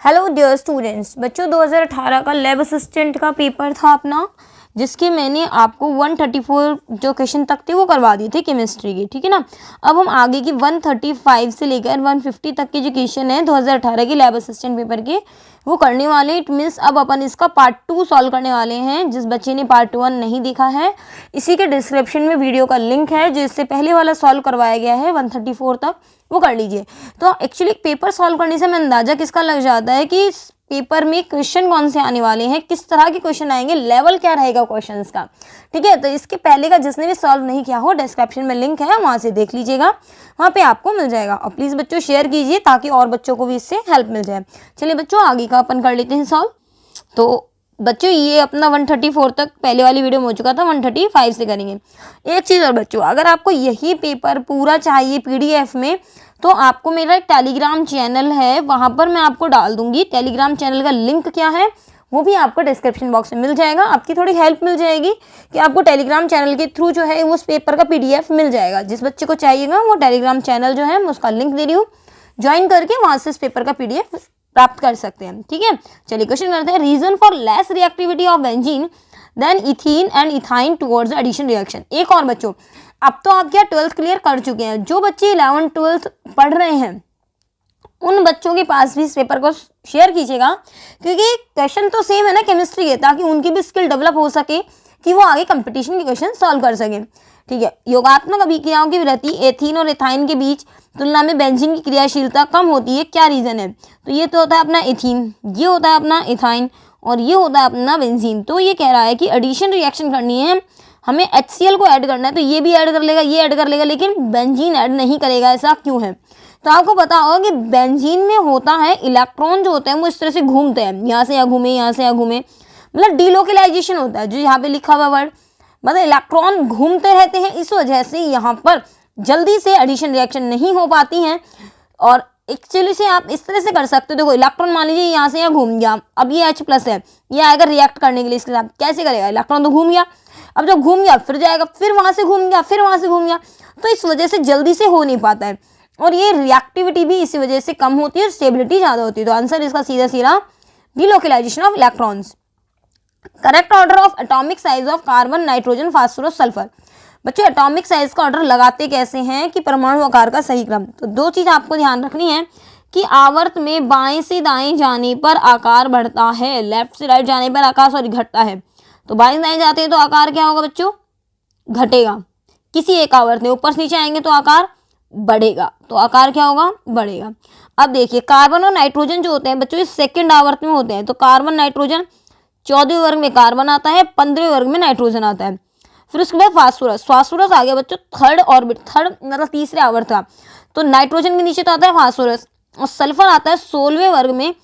Hello dear students, बच्चों 2018 का lab assistant का पेपर था अपना, जिसके मैंने आपको 134 जो क्वेश्चन तक थे वो करवा दिए थे केमिस्ट्री की। ठीक है ना। अब हम आगे की 135 से लेकर 150 तक के जो क्वेश्चन है 2018 के लैब असिस्टेंट पेपर के वो करने वाले। इट मीन्स अब अपन इसका पार्ट 2 सॉल्व करने वाले हैं। जिस बच्चे ने पार्ट 1 नहीं देखा है, इसी के डिस्क्रिप्शन में वीडियो का लिंक है, जिससे पहले वाला सॉल्व करवाया गया है 134 तक, वो कर लीजिए। तो एक्चुअली पेपर सॉल्व करने से हमें अंदाजा किसका लग जाता है कि पेपर में क्वेश्चन कौन से आने वाले हैं, किस तरह के क्वेश्चन आएंगे, लेवल क्या रहेगा क्वेश्चंस का। ठीक है, तो इसके पहले का जिसने भी सॉल्व नहीं किया हो, डिस्क्रिप्शन में लिंक है, वहां से देख लीजिएगा, वहां पे आपको मिल जाएगा। और प्लीज बच्चों शेयर कीजिए ताकि और बच्चों को भी इससे हेल्प मिल जाए। चलिए बच्चों आगे का अपन कर लेते हैं सॉल्व। तो बच्चों ये अपना 134 तक पहले वाली वीडियो में हो चुका था, 135 से करेंगे। एक चीज़ और बच्चों, अगर आपको यही पेपर पूरा चाहिए पीडीएफ में, तो आपको मेरा एक टेलीग्राम चैनल है, वहाँ पर मैं आपको डाल दूंगी। टेलीग्राम चैनल का लिंक क्या है वो भी आपको डिस्क्रिप्शन बॉक्स में मिल जाएगा। आपकी थोड़ी हेल्प मिल जाएगी कि आपको टेलीग्राम चैनल के थ्रू जो है उस पेपर का पीडीएफ मिल जाएगा। जिस बच्चे को चाहिएगा वो टेलीग्राम चैनल जो है मैं उसका लिंक दे रही हूँ, ज्वाइन करके वहाँ से इस पेपर का पीडीएफ प्राप्त कर सकते हैं। ठीक है, चलिए क्वेश्चन करते हैं। Reason for less reactivity of benzene than ethene and ethyne towards addition reaction. एक और बच्चों, अब तो आप क्या 12th क्लियर कर चुके हैं, जो बच्चे 11th 12th पढ़ रहे हैं उन बच्चों के पास भी इस पेपर को शेयर कीजिएगा, क्योंकि क्वेश्चन तो सेम है ना केमिस्ट्री के, ताकि उनकी भी स्किल डेवलप हो सके कि वो आगे कंपटीशन के क्वेश्चन सॉल्व कर सकें। ठीक है, योगात्मक अभिक्रियाओं की वृद्धि एथीन और एथाइन के बीच तुलना में बेंजीन की क्रियाशीलता कम होती है, क्या रीजन है। तो ये तो होता है अपना एथीन, ये होता है अपना एथाइन और ये होता है अपना बेंजीन। तो ये कह रहा है कि एडिशन रिएक्शन करनी है, हमें HCl को ऐड करना है, तो ये भी ऐड कर लेगा, ये ऐड कर लेगा, लेकिन बेंजीन ऐड नहीं करेगा। ऐसा क्यों है? तो आपको पता होगा कि बेंजीन में होता है इलेक्ट्रॉन जो होते हैं वो इस तरह से घूमते हैं, यहाँ से यहाँ घूमे, यहाँ से यहाँ घूमे, मतलब डीलोकेलाइजेशन होता है जो यहाँ पे लिखा हुआ वर्ड, मतलब इलेक्ट्रॉन घूमते रहते हैं। इस वजह से यहाँ पर जल्दी से एडिशन रिएक्शन नहीं हो पाती हैं। और एक्चुअली से आप इस तरह से कर सकते हो, देखो इलेक्ट्रॉन मान लीजिए यहाँ से यहाँ घूम गया, अब ये H+ है, ये आएगा रिएक्ट करने के लिए इसके साथ, कैसे करेगा? इलेक्ट्रॉन तो घूम गया, अब जब घूम गया फिर जाएगा, फिर वहां से घूम गया, फिर वहां से घूम गया, तो इस वजह से जल्दी से हो नहीं पाता है। और ये रिएक्टिविटी भी इसी वजह से कम होती है, स्टेबिलिटी ज्यादा होती है। तो आंसर इसका सीधा सीधा delocalisation of electrons. Correct order of atomic size of carbon, nitrogen, phosphorus, sulphur. बच्चों एटॉमिक साइज का ऑर्डर लगाते कैसे हैं कि परमाणु आकार का सही क्रम। तो दो चीज आपको ध्यान रखनी है कि आवर्त में बाएं से दाएं जाने पर आकार बढ़ता है, लेफ्ट से राइट जाने पर आकार घटता है। तो बाएं से दाएं जाते हैं तो आकार क्या होगा बच्चों? घटेगा। किसी एक आवर्त में ऊपर से नीचे आएंगे तो आकार बढ़ेगा, तो आकार क्या होगा? बढ़ेगा। अब देखिए कार्बन और नाइट्रोजन जो होते हैं बच्चों, इस सेकंड आवर्त में होते हैं। तो कार्बन नाइट्रोजन 14वें वर्ग में कार्बन आता है, 15वें वर्ग में नाइट्रोजन आता है। फिर उसके बाद फास्फोरस, फास्फोरस आ गया बच्चों थर्ड ऑर्बिट, थर्ड मतलब तीसरे आवर्त था। तो नाइट्रोजन के नीचे तो आता है फास्फोरस, और सल्फर आता है 16वें वर्ग में,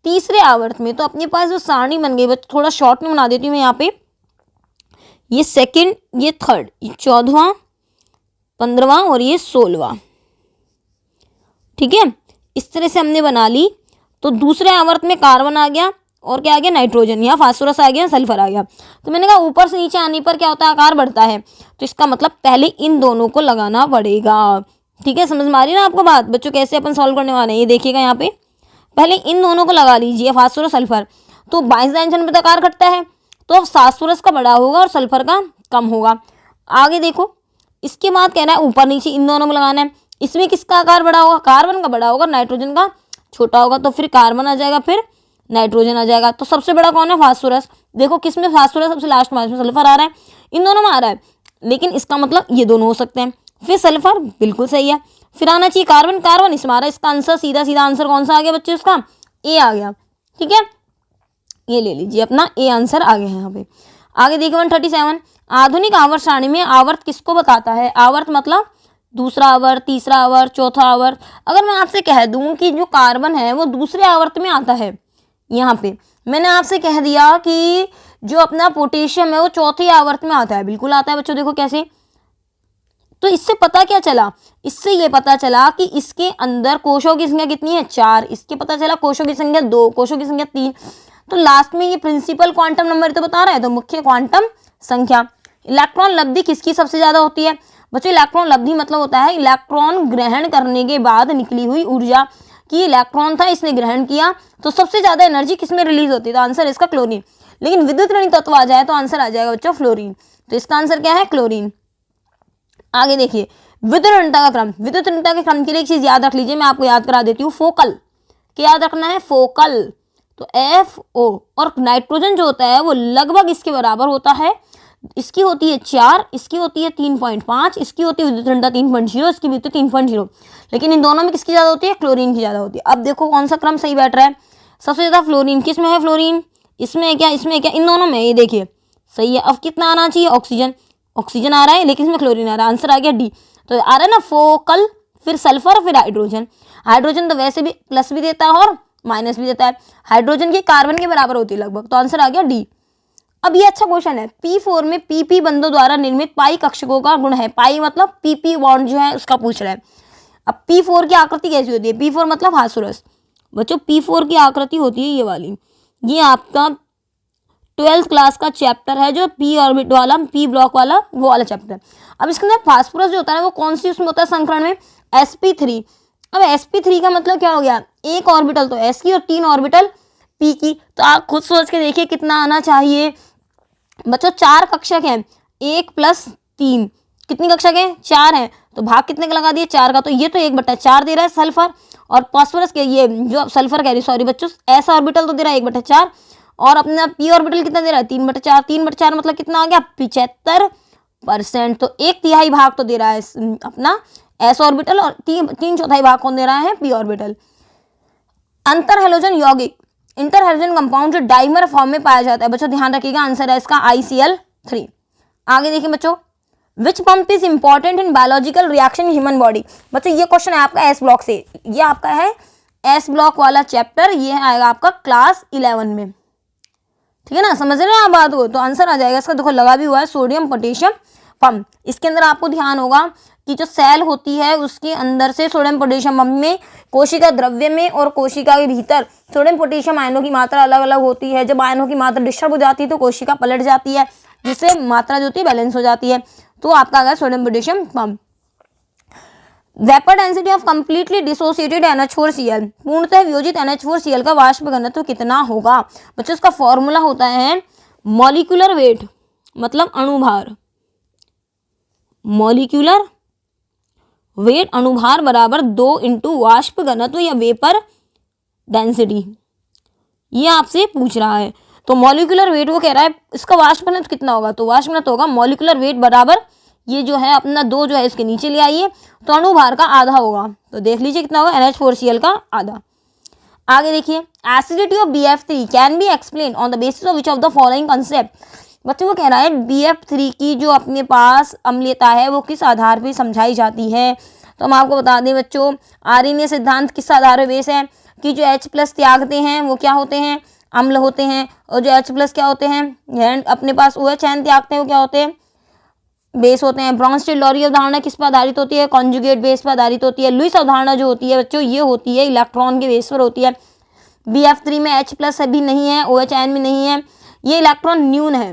तीसरे आवर्त में। तो अपने पास जो सारणी बन गई बच्चों, थोड़ा शॉर्ट में बना देती हूँ मैं यहाँ पे, ये सेकंड, ये थर्ड, ये 14वां, 15वां और ये 16वां। ठीक है, इस तरह से हमने बना ली। तो दूसरे आवर्त में कार्बन आ गया और क्या आ गया? नाइट्रोजन, यहाँ फास्फोरस आ गया, सल्फर आ गया। तो मैंने कहा ऊपर से नीचे आने पर क्या होता है? आकार बढ़ता है। तो इसका मतलब पहले इन दोनों को लगाना पड़ेगा। ठीक है, समझ में आ रही है ना आपको बात बच्चों? कैसे अपन सॉल्व करने वाले हैं ये देखिएगा। यहाँ पे पहले इन दोनों को लगा लीजिए, फास्फोरस सल्फर। तो 22 डायमेंशन में आकार घटता है, तो फास्फोरस का बड़ा होगा और सल्फर का कम होगा। आगे देखो, इसके बाद कहना है ऊपर नीचे इन दोनों में लगाना है। इसमें किसका आकार बड़ा होगा? कार्बन का बड़ा होगा, नाइट्रोजन का छोटा होगा। तो फिर कार्बन आ जाएगा, फिर नाइट्रोजन आ जाएगा। तो सबसे बड़ा कौन है? फास्फोरस। देखो किसमें फास्फोरस सबसे लास्ट में, सल्फर आ रहा है, इन दोनों में आ रहा है, लेकिन इसका मतलब ये दोनों हो सकते हैं। फिर सल्फर बिल्कुल सही है, फिर आना चाहिए कार्बन, कार्बन इसमें आ रहा है। इसका आंसर सीधा सीधा आंसर कौन सा आ गया बच्चे? इसका ए आ गया। ठीक है, ये ले लीजिए अपना ए आंसर आ गया है यहाँ पे। आगे देखिए 137, आधुनिक आवर्त सारणी में आवर्त किसको बताता है? आवर्त मतलब दूसरा आवर्त, तीसरा आवर्त, चौथा आवर्त। अगर मैं आपसे कह दूं कि जो कार्बन है वो दूसरे आवर्त में आता है, यहाँ पे मैंने आपसे कह दिया कि जो अपना पोटेशियम है वो चौथे आवर्त में आता है, बिल्कुल आता है बच्चों। देखो कैसे, तो इससे पता क्या चला? इससे ये पता चला कि इसके अंदर कोशों की संख्या कितनी है? 4। इसके पता चला कोशों की संख्या 2, कोशों की संख्या 3। तो लास्ट में ये प्रिंसिपल क्वांटम नंबर तो बता रहा है, तो मुख्य क्वांटम संख्या। इलेक्ट्रॉन लब्धि किसकी सबसे ज्यादा होती है बच्चों? इलेक्ट्रॉन लब्धि मतलब होता है इलेक्ट्रॉन ग्रहण करने के बाद निकली हुई ऊर्जा कि इलेक्ट्रॉन था, इसने ग्रहण किया, तो सबसे ज़्यादा एनर्जी किस में रिलीज होती है, तो आंसर इसका क्लोरीन। लेकिन विद्युत ऋणात्मक तत्व आ जाए तो आंसर आ जाएगा बच्चों फ्लोरीन। तो इसका आंसर क्या है, क्लोरीन। आगे देखिए विद्युत ऋणात्मकता का क्रम। विद्युत ऋणात्मकता के क्रम के लिए एक चीज याद रख लीजिए, मैं आपको याद करा देती हूँ, फोकल। क्या याद रखना है, फोकल। तो FO और नाइट्रोजन जो होता है वो लगभग इसके बराबर होता है। इसकी होती है 4, इसकी होती है 3.5, इसकी होती है विद्युत ऋणात्मकता 3.0, इसकी भी होती है 3.0। लेकिन इन दोनों में किसकी ज़्यादा होती है, क्लोरीन की ज़्यादा होती है। अब देखो कौन सा क्रम सही बैठ रहा है, सबसे ज़्यादा फ्लोरीन। किस में है फ्लोरीन, इसमें है क्या, इसमें है क्या, इन दोनों में, ये देखिए सही है। अब कितना आना चाहिए, ऑक्सीजन, ऑक्सीजन आ रहा है लेकिन इसमें क्लोरीन आ रहा है, आंसर आ गया डी। तो आ रहा है ना फोकल, फिर सल्फर, फिर हाइड्रोजन। हाइड्रोजन तो वैसे भी प्लस भी देता है और माइनस भी देता है, हाइड्रोजन की कार्बन के बराबर होती है लगभग, तो आंसर आ गया डी। अब ये अच्छा क्वेश्चन है, P4 में PP बंधों द्वारा निर्मित पाई कक्षकों का गुण है। पाई मतलब PP बॉन्ड जो है उसका पूछ रहा है। अब P4 की आकृति कैसी होती है, P4 मतलब हास्योरस। बच्चों P4 की आकृति होती है ये वाली। ये आपका 12th क्लास का चैप्टर है जो P ऑर्बिट वाला, P ब्लॉक वाला, वो वाला चैप्टर। अब इसके अंदर फास्फोरस जो होता है वो कौन सी उसमें होता है संकरण में, sp3। अब sp3 का मतलब क्या हो गया, एक ऑर्बिटल तो s की और 3 ऑर्बिटल p की। तो आप खुद सोच के देखिए कितना आना चाहिए बच्चों। 4 कक्षक हैं, 1 + 3, कितनी कक्षक है, 4 है, तो भाग कितने का लगा दिए, 4 का। तो ये तो 1/4 दे रहा है सल्फर, और फास्फोरस के ये जो सल्फर कह रही सॉरी बच्चों, s ऑर्बिटल तो दे रहा है 1/4, और अपना p ऑर्बिटल कितना दे रहा है, 3/4। 3/4 मतलब कितना आ गया, 75%। तो 1/3 भाग तो दे रहा है अपना s ऑर्बिटल, और 3/4 भाग कौन दे रहा है, p ऑर्बिटल। अंतर हैलोजन यौगिक, इंटर हैलोजन कंपाउंड जो डाइमर फॉर्म में पाया जाता है बच्चों, ध्यान रखिएगा, आंसर है इसका ICl3। आगे देखिए बच्चों, which pump is important in biological reaction in human body. बच्चों ये क्वेश्चन है आपका एस ब्लॉक से, ये आपका है एस ब्लॉक वाला चैप्टर, ये आएगा आपका क्लास 11 में, ठीक है ना, समझ रहे हैं आप बात को। तो आंसर आ जाएगा इसका, देखो लगा भी हुआ है, सोडियम पोटेशियम पंप। इसके अंदर आपको ध्यान होगा कि जो सेल होती है उसके अंदर से सोडियम पोटेशियम पंप में, कोशिका द्रव्य में और कोशिका के भीतर सोडियम पोटेशियम आयनों की मात्रा अलग अलग होती है। जब आयनों की मात्रा डिस्टर्ब हो जाती है तो कोशिका पलट जाती है, जिससे मात्रा जो होती है बैलेंस हो जाती है। तो आपका आ गया sodium potassium pump. Vapour density of completely dissociated NH4Cl, पूर्णतः वियोजित NH4Cl का वाष्प घनत्व कितना होगा। बच्चों इसका फॉर्मूला होता है मॉलिक्यूलर वेट, मतलब अणुभार, मॉलिक्यूलर वेट अणुभार बराबर 2 × वाष्प घनत्व या वेपर डेंसिटी। ये आपसे पूछ रहा है, तो मॉलिक्यूलर वेट वो कह रहा है इसका वाष्प घनत्व कितना होगा, तो वाष्प घनत्व होगा मॉलिक्यूलर वेट बराबर, ये जो है अपना 2 जो है इसके नीचे ले आइए, तो अणुभार का आधा होगा, तो देख लीजिए कितना होगा, NH4Cl का आधा। आगे देखिए, acidity of BF3 can be explain on the basis of which of the following concept. बच्चों वो कह रहा है BF3 की जो अपने पास अम्लीयता है वो किस आधार पर समझाई जाती है। तो हम आपको बता दें बच्चों, आर्यनीय सिद्धांत किस आधार पर बेस है कि जो H+ त्यागते हैं वो क्या होते हैं, अम्ल होते हैं, और जो H+ क्या होते हैं, अपने पास OH आयन त्यागते हैं वो क्या होते हैं, बेस होते हैं। ब्रॉन्स्टेड-लॉरी अवधारणा किस पर आधारित होती है, कॉन्जुगेट बेस पर आधारित होती है। लुईस अवधारणा जो होती है बच्चों ये होती है इलेक्ट्रॉन के बेस पर होती है। BF3 में H+ भी नहीं है, OH आयन भी नहीं है, ये इलेक्ट्रॉन न्यून है।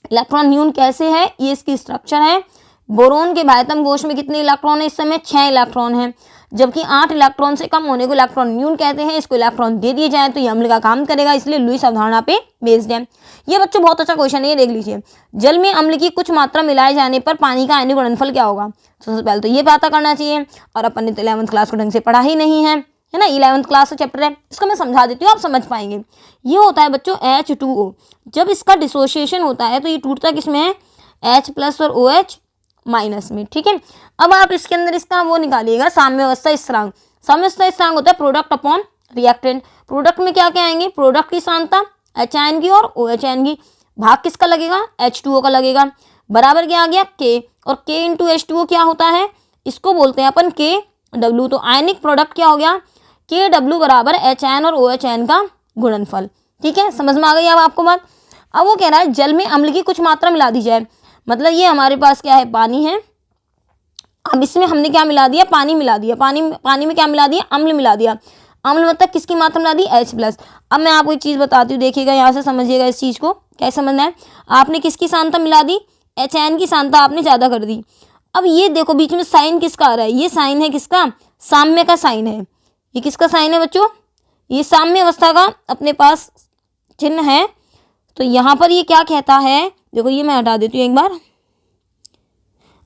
इलेक्ट्रॉन न्यून कैसे है, ये इसकी स्ट्रक्चर है। बोरोन के बाह्यतम कोश में कितने इलेक्ट्रॉन है, इस समय 6 इलेक्ट्रॉन है, जबकि 8 इलेक्ट्रॉन से कम होने को इलेक्ट्रॉन न्यून कहते हैं। इसको इलेक्ट्रॉन दे दिए जाए तो ये अम्ल का काम करेगा, इसलिए लुईस अवधारणा पे बेस्ड है। ये बच्चों बहुत अच्छा क्वेश्चन है, ये देख लीजिए, जल में अम्ल की कुछ मात्रा मिलाए जाने पर पानी का आयनिक गुणनफल क्या होगा। सबसे पहले तो ये पता करना चाहिए, और अपन ने तो 11th क्लास को ढंग से पढ़ा ही नहीं है ना, 11th क्लास का चैप्टर है, इसको मैं समझा देती हूँ, आप समझ पाएंगे। ये होता है बच्चों H2O, जब इसका डिसोसिएशन होता है तो ये टूटता किसमें है, H+ और OH- में, ठीक है। अब आप इसके अंदर इसका वो निकालिएगा साम्यावस्था स्थिरांक। साम्यावस्था स्थिरांक होता है प्रोडक्ट अपॉन रिएक्टेंट। प्रोडक्ट में क्या क्या आएंगे, प्रोडक्ट की सांद्रता H आयन की और OH आयन की, भाग किसका लगेगा, H2O का लगेगा, बराबर क्या आ गया K, और K × H2O क्या होता है, इसको बोलते हैं अपन KW। तो आयनिक प्रोडक्ट क्या हो गया, KW बराबर H आयन और OH आयन का गुणनफल, ठीक है, समझ में आ गई अब आपको बात। अब वो कह रहा है जल में अम्ल की कुछ मात्रा मिला दी जाए, मतलब ये हमारे पास क्या है, पानी है। अब इसमें हमने क्या मिला दिया, पानी मिला दिया, पानी में क्या मिला दिया, अम्ल मिला दिया। अम्ल मतलब किसकी मात्रा मिला दी, H+। अब मैं आपको एक चीज़ बताती हूँ, देखिएगा यहाँ से समझिएगा इस चीज़ को, कैसे समझना है। आपने किसकी सांद्रता मिला दी, H आयन की सांद्रता आपने ज़्यादा कर दी। अब ये देखो बीच में साइन किसका आ रहा है, ये साइन है किसका, साम्य का साइन है, ये किसका साइन है बच्चों? ये साम्य अवस्था का अपने पास चिन्ह है। तो यहाँ पर ये क्या कहता है, देखो ये मैं हटा देती हूँ एक बार।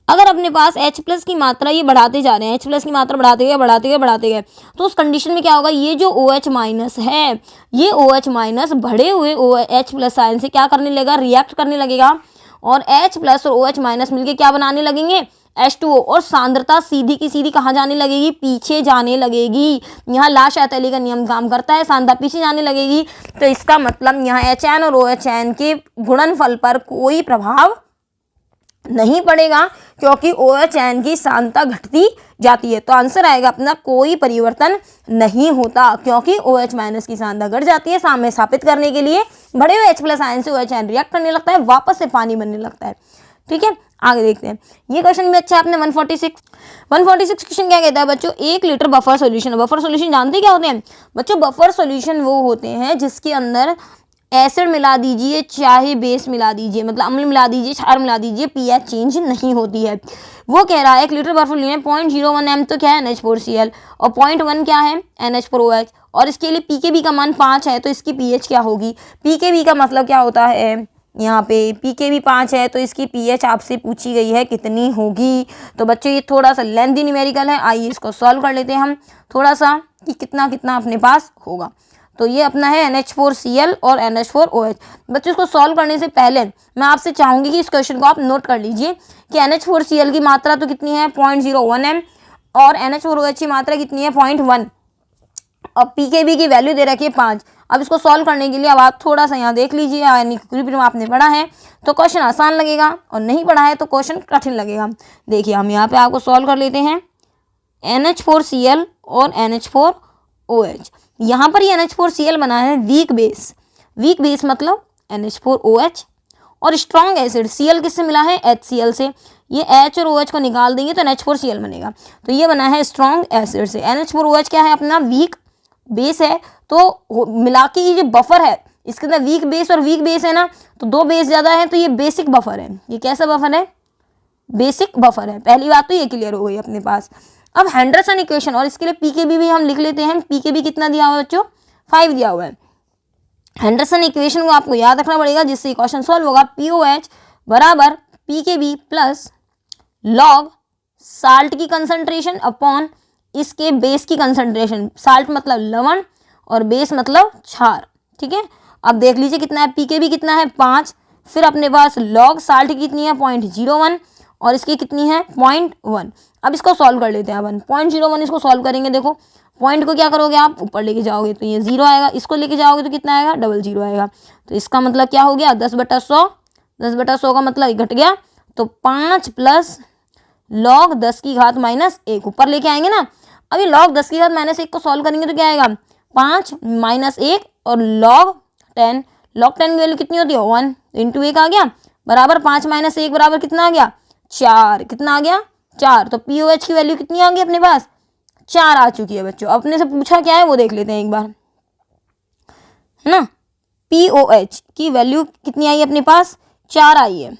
अगर अपने पास H प्लस की मात्रा ये बढ़ाते जा रहे हैं, H प्लस की मात्रा बढ़ाते गए तो उस कंडीशन में क्या होगा, ये जो OH माइनस है, ये OH माइनस बढ़े हुए H प्लस आयन से क्या करने लगेगा, रिएक्ट करने लगेगा, और H प्लस और OH माइनस मिलके क्या बनाने लगेंगे, H2O, और सांद्रता सीधी की सीधी कहाँ जाने लगेगी, पीछे जाने लगेगी। यहाँ ला शैतली का नियम काम करता है, सांद्रता पीछे जाने लगेगी। तो इसका मतलब यहाँ HN और OHN के गुणनफल पर कोई प्रभाव नहीं पड़ेगा, क्योंकि OHN की सांद्रता घटती जाती है। तो आंसर आएगा अपना कोई परिवर्तन नहीं होता, क्योंकि OH माइनस की सांद्रता घट जाती है। साम्य स्थापित करने के लिए बढ़े हुए H प्लस आयन से OHN रिएक्ट करने लगता है, वापस से पानी बनने लगता है। ठीक है, आगे देखते हैं। ये क्वेश्चन भी अच्छा है। आपने 146 क्वेश्चन क्या कहता है बच्चों, 1 litre buffer solution. Buffer solution जानते हैं क्या होते हैं बच्चों? बफर सॉल्यूशन वो होते हैं जिसके अंदर एसिड मिला दीजिए चाहे बेस मिला दीजिए, मतलब अम्ल मिला दीजिए, क्षार मिला दीजिए, पीएच चेंज नहीं होती है। वो कह रहा है 1 लीटर बर्फ लेने 0.01 m तो क्या है NH4Cl, और 0.1 क्या है NH4OH, और इसके लिए pKb का मान 5 है तो इसकी pH क्या होगी। pKb का मतलब क्या होता है, यहाँ पे pKb 5 है तो इसकी pH आपसे पूछी गई है कितनी होगी। तो बच्चों ये थोड़ा सा लेंथी न्यूमेरिकल है, आइए इसको सॉल्व कर लेते हैं हम थोड़ा सा कि कितना कितना अपने पास होगा। तो ये अपना है NH4Cl और NH4OH। बच्चों इसको सॉल्व करने से पहले मैं आपसे चाहूँगी कि इस क्वेश्चन को आप नोट कर लीजिए कि NH4Cl की मात्रा तो कितनी है 0.01 m, और NH4OH की मात्रा कितनी है 0.1, और pKb की वैल्यू दे रखी है 5। अब इसको सॉल्व करने के लिए अब आप थोड़ा सा यहाँ देख लीजिए, यानी इक्विलिब्रियम आपने पढ़ा है तो क्वेश्चन आसान लगेगा, और नहीं पढ़ा है तो क्वेश्चन कठिन लगेगा। देखिए हम यहाँ पे आपको सॉल्व कर लेते हैं। NH4Cl और NH4OH, यहाँ पर ये NH4Cl बना है वीक बेस। वीक बेस मतलब NH4OH, और स्ट्रॉन्ग एसिड Cl किससे मिला है HCl से। ये H और OH को निकाल देंगे तो NH4Cl बनेगा। तो ये बना है स्ट्रॉन्ग एसिड से। NH4OH क्या है अपना वीक बेस है। तो मिला के ये जो बफर है इसके अंदर वीक बेस और वीक बेस है ना, तो 2 बेस ज़्यादा है तो ये बेसिक बफर है। ये कैसा बफर है, बेसिक बफर है। पहली बात तो ये क्लियर हो गई अपने पास। अब हेंडरसन इक्वेशन, और इसके लिए pKb भी हम लिख लेते हैं। pKb कितना दिया हुआ है बच्चों, 5 दिया हुआ है। हेंडरसन इक्वेशन को आपको याद रखना पड़ेगा जिससे क्वेश्चन सॉल्व होगा। POH बराबर pKb प्लस लॉग साल्ट की कंसंट्रेशन अपॉन इसके बेस की कंसंट्रेशन। साल्ट मतलब लवण और बेस मतलब क्षार। ठीक है, अब देख लीजिए कितना है, pKb कितना है 5, फिर अपने पास लॉग साल्ट की कितनी है 0.01, और इसकी कितनी है 0.1। अब इसको सॉल्व कर लेते हैं अपन। 0.01 इसको सॉल्व करेंगे। देखो पॉइंट को क्या करोगे आप, ऊपर लेके जाओगे तो ये 0 आएगा, इसको लेके जाओगे तो कितना आएगा 00 आएगा। तो इसका मतलब क्या हो गया 10/100। 10/100 का मतलब घट गया, तो 5 प्लस लॉग 10 की घात माइनस 1 ऊपर लेके आएंगे ना। अभी लॉग 10 की घात माइनस 1 को सॉल्व करेंगे तो क्या आएगा 5 माइनस 1 और लॉग 10। लॉग 10 की वैल्यू कितनी होती है 1 इंटू 1 आ गया बराबर 5 माइनस 1 बराबर कितना आ गया 4। कितना आ गया 4। तो POH की वैल्यू कितनी आ गई अपने पास 4 आ चुकी है बच्चों। अपने से पूछा क्या है वो देख लेते हैं एक बार, है ना। POH की वैल्यू कितनी आई अपने पास 4 आई है,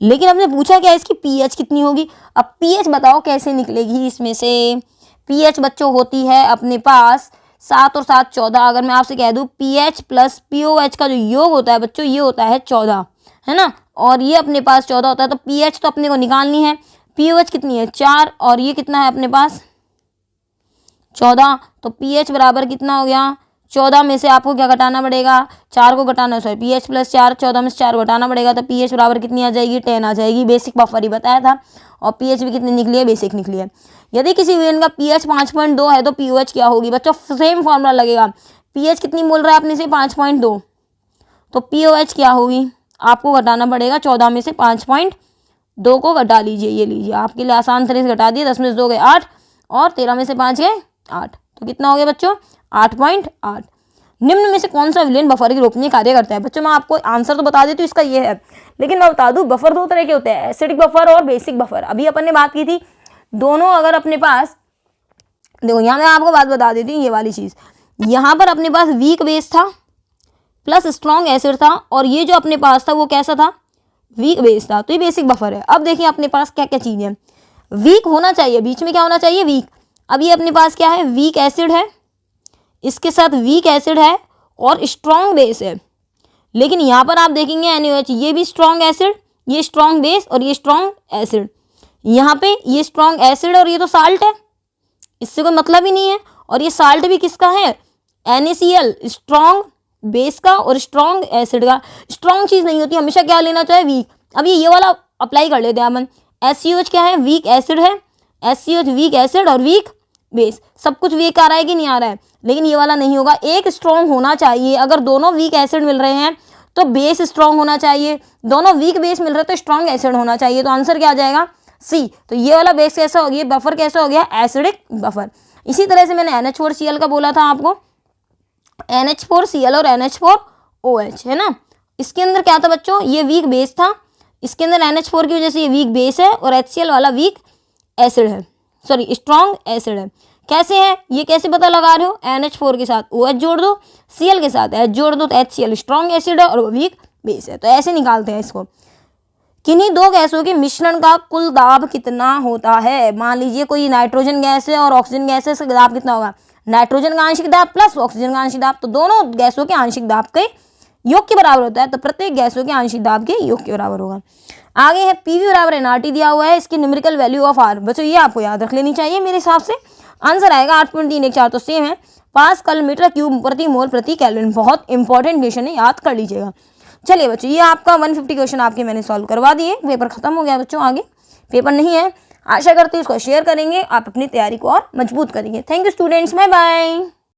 लेकिन हमने पूछा क्या इसकी pH कितनी होगी। अब pH बताओ कैसे निकलेगी इसमें से। pH बच्चों होती है अपने पास 7 और 7 14। अगर मैं आपसे कह दूं pH प्लस POH का जो योग होता है बच्चों ये होता है 14, है ना, और ये अपने पास 14 होता है। तो pH तो अपने को निकालनी है। POH कितनी है 4 और ये कितना है अपने पास 14। तो pH बराबर कितना हो गया 14 में से आपको क्या घटाना पड़ेगा 4 को घटाना, सॉरी pH प्लस 4, 14 में से 4 घटाना पड़ेगा। तो pH बराबर कितनी आ जाएगी 10 आ जाएगी। बेसिक बफर ही बताया था, और pH भी कितनी निकली है बेसिक निकली है। यदि किसी विलेन का pH 5.2 है तो POH क्या होगी बच्चों, सेम फॉर्मूला लगेगा। pH कितनी बोल रहा है अपने से 5.2, तो POH क्या होगी आपको घटाना पड़ेगा 14 में से 5.2 को घटा लीजिए। ये लीजिए आपके लिए आसान तरह से घटा दिए। 10 में से 2 गए 8 और 13 में से 5 गए 8, तो कितना हो गया बच्चों 8.8। निम्न में से कौन सा विलेन बफर के रूप में कार्य करता है। बच्चों मैं आपको आंसर तो बता देती हूँ इसका ये है, लेकिन मैं बता दूँ बफर 2 तरह के होते हैं, एसिडिक बफर और बेसिक बफर। अभी अपन ने बात की थी दोनों। अगर अपने पास देखो यहाँ मैं आपको बात बता देती हूँ, ये वाली चीज़ यहाँ पर अपने पास वीक बेस था प्लस स्ट्रॉन्ग एसिड था, और ये जो अपने पास था वो कैसा था वीक बेस था, तो ये बेसिक बफर है। अब देखिए अपने पास क्या क्या चीज़ है। वीक होना चाहिए, बीच में क्या होना चाहिए वीक। अब ये अपने पास क्या है, वीक एसिड है, इसके साथ वीक एसिड है और स्ट्रॉन्ग बेस है। लेकिन यहाँ पर आप देखेंगे NaOH, ये भी स्ट्रॉन्ग एसिड, ये स्ट्रॉन्ग बेस और ये स्ट्रॉन्ग एसिड। यहाँ पे ये स्ट्रॉन्ग एसिड और ये तो साल्ट है, इससे कोई मतलब ही नहीं है। और ये साल्ट भी किसका है, NaCl, स्ट्रॉन्ग बेस का और स्ट्रॉन्ग एसिड का। स्ट्रॉन्ग चीज़ नहीं होती, हमेशा क्या लेना चाहिए, वीक। अब ये वाला अप्लाई कर लेते हैं अपन। HCOH क्या है, वीक एसिड है, HCOH वीक एसिड और वीक बेस। सब कुछ वीक आ रहा है कि नहीं आ रहा है, लेकिन ये वाला नहीं होगा, एक स्ट्रॉन्ग होना चाहिए। अगर दोनों वीक एसिड मिल रहे हैं तो बेस स्ट्रॉन्ग होना चाहिए, दोनों वीक बेस मिल रहे हैं तो स्ट्रॉन्ग एसिड होना चाहिए। तो आंसर क्या आ जाएगा, सी। तो ये वाला बेस कैसा हो गया, बफर कैसा हो गया, एसिडिक बफर। इसी तरह से मैंने NH4Cl का बोला था आपको, NH4Cl और NH4OH है ना। इसके अंदर क्या था बच्चों, ये वीक बेस था, इसके अंदर NH4 की वजह से ये वीक बेस है और HCl वाला वीक एसिड है, सॉरी स्ट्रॉन्ग एसिड है। कैसे है, ये कैसे पता लगा रहे हो, NH4 के साथ OH जोड़ दो, Cl के साथ H जोड़ दो, तो HCl स्ट्रॉन्ग एसिड है और वो वीक बेस है। तो ऐसे निकालते हैं इसको। किन्हीं दो गैसों के मिश्रण का कुल दाब कितना होता है। मान लीजिए कोई नाइट्रोजन गैस है और ऑक्सीजन गैस है, इसका दाब कितना होगा, नाइट्रोजन का आंशिक दाब प्लस ऑक्सीजन का आंशिक दाब, तो दोनों गैसों के आंशिक दाब के योग के बराबर होता है, तो प्रत्येक गैसों के आंशिक दाब के योग के बराबर होगा। आगे है PV बराबर nRT दिया हुआ है, इसकी न्यूमेरिकल वैल्यू ऑफ R। बच्चों ये आपको याद रख लेनी चाहिए मेरे हिसाब से। आंसर आएगा 8.314, तो सेम है, पास्कल मीटर क्यूब प्रति मोल प्रति केल्विन। बहुत इंपॉर्टेंट क्वेश्चन है, याद कर लीजिएगा। चलिए बच्चों, ये आपका 150 क्वेश्चन आपके मैंने सॉल्व करवा दिए, पेपर खत्म हो गया बच्चों, आगे पेपर नहीं है। आशा करती हूँ इसको शेयर करेंगे, आप अपनी तैयारी को और मजबूत करेंगे। Thank you students, bye bye.